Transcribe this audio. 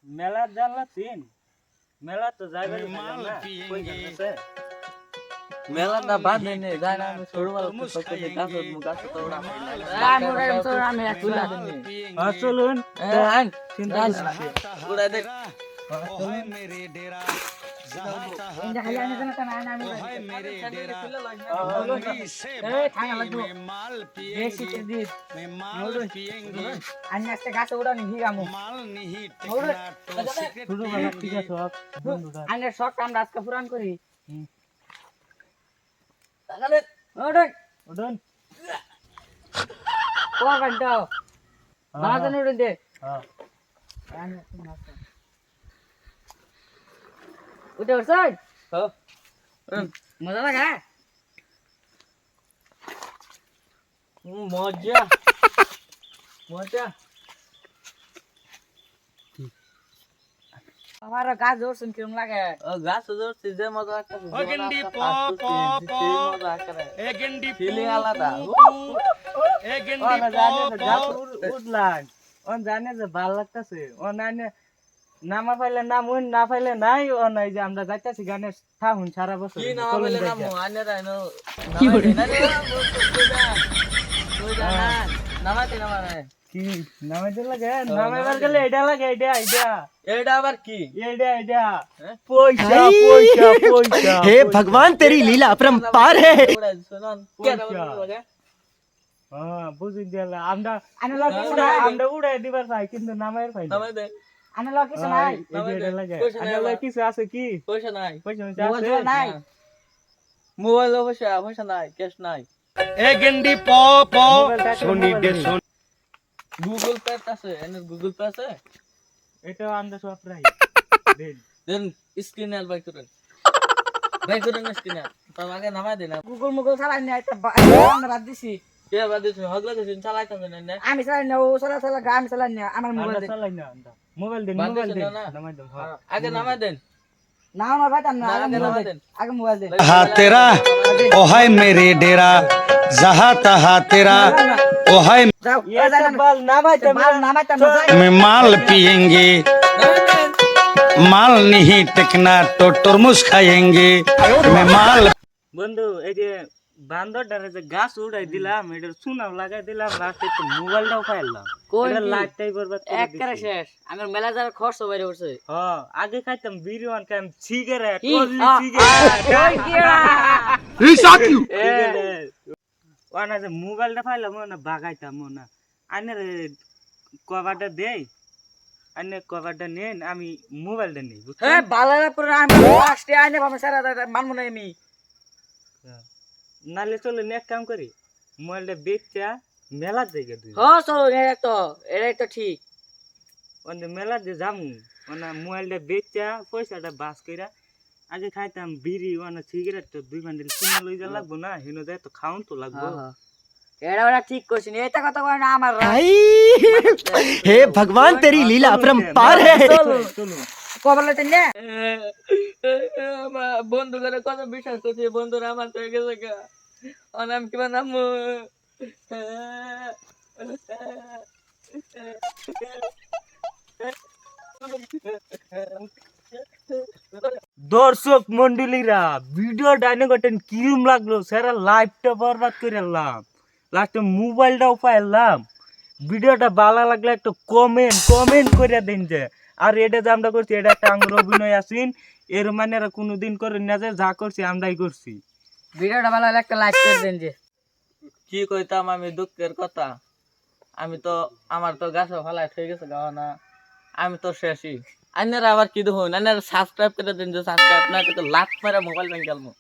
মেলা জানলা তিন মেলা তো যাইবে মেলা না বাঁধে নেই যায় না আমি ছোটবেলা থেকে গাছ তো ওরা আমি তুলা চলুন উড়াই দে শখ আমরা আজকে পুরান করি উঠুন উঠে উঠছ মজা লাগা মজা মজা আমার গাছ ধরছেন কিরম লাগে গাছ ধরছি যে মজা একটা ফিলিং আলাদা উঠলাম ও জানে যে ভাল লাগতেছে ও নাইনে নামা পাইলে নাম না পাইলে নাই ও নাই যে আমরা যাইতাছি গানের থাহুন সারা বছর কি না বলে নাম আনে রাইনো কি করে নামাতে নামানে কি নামাইতে লাগে নামাইবার গেলে এটা লাগে এটা আবার কি এটা পয়সা পয়সা পয়সা हे भगवान तेरी लीला अपरंपार है শুনুন হ্যাঁ বুঝি দিলা আমরা আনে লাগে আমরা উড়াই দিবার চাই কিন্তু নামাইর পাই না নামাই দে আনে লাগে কিছু নাই এটা লাগে আনালা কিছু আছে কি পয়সা নাই পয়সা মোবাইল আছে নাই মোবাইল পয়সা নাই ক্যাশ নাই গুগল পে আছে এনে গুগল পে আছে এটা আমরা সব রাই দেন দেন স্ক্রিনার বাই করেন স্ক্রিনার তো আগে নামাই দেন গুগল মুগল চালাই না এটা আমরা বাদ দিছি কে বাদ দিছ হগলা দিছ চালাইতাছ না আমি চালাই না ও চালা আমি চালাই না আমার মোবাইল আমরা চালাই না আমরা মোবাইল দেন বাদ মোবাইল দিছ দেন না? নামাই দেন হ্যাঁ আগে নামাই দেন না আমার ভাই না না, আগে আগে মোবাইল নামাই দেন দেন। আগে মোবাইল দেন हाँ तेरा ओ है मेरे डेरा जहाँ तहाँ तेरा ओ है যাও এটা বাল নামাইতে মাল নামাইতাম না যাই में माल पियेंगे माल नहीं टेकना तो तरमुज खाएंगे में माल বন্ধু এই যে বান্দরটারে যে গাছ উড়াই দিলাম এটা সুনাম লাগাই দিলাম লাস্টে তো মোবাইলটাও ফাইলাম কোন এটা কি? লাইটটাই বরবাদ করে একবারে দিছি শেষ আমার মেলা যারা খরচ বাইরে করছে হ্যাঁ আগে খাইতাম বিরিয়ানি খাইতাম সিগারেট কি? ওনলি ওই সিগারেট কিরা? ওনা যে মোবাইলটা ফাইলাম না বাগাইতাম না আইনের কভারটা দেই আইনে কভারটা নেন আমি মোবাইলটা নেই বুঝছেন হ্যাঁ বালারা পুরো আমি লাস্টে আইনে ভাবে সারা মানবো না আমি নালে চলে এক কাম করি মোবাইলটা বেচা মেলা জায়গা দুই হ্যাঁ চলো এটাই তো ঠিক ওনে মেলা যে যামু ওনা মোবাইলটা বেচা পয়সাটা বাস কইরা আগে খাইতাম বিড়ি ওনা সিগারেট তো দুই বান্ডিল কিনে লই যা লাগবো না হিনো যায় তো খাউন তো লাগবো এটা ওরা ঠিক করছিস এটা কথা কয় না আমার हे भगवान तेरी लीला अपरंपार है চলো কবর লইতে নে আমার বন্ধু করে কত বিশ্বাস করছে বন্ধুরা আমার তো হয়ে গেছে গা নাম কি নাম দর্শক মন্ডলীরা ভিডিও ডাইনে গটেন কিরম লাগলো সেরা লাইভটা বরবাদ করে এলাম লাস্টে মোবাইলটাও পাইলাম ভিডিওটা ভালো লাগলে একটা কমেন্ট করে দিন যে আর এটা যে আমরা করছি এটা একটা আঙ্গুর অভিনয় আসিন এর মানে কোনোদিন করে না যে যা করছি আমরাই করছি ভিডিওটা ভালো লাগলে একটা লাইক করে দেন যে কি কইতাম আমি দুঃখের কথা আমি তো আমার তো গাছ ফালাই হয়ে গেছে গাওয়া না আমি তো শেষই আইনারা আবার কি দেখুন আইনারা সাবস্ক্রাইব করে দিন যে সাবস্ক্রাইব না তো লাখ মেরা মোবাইল ব্যাংক গেলমু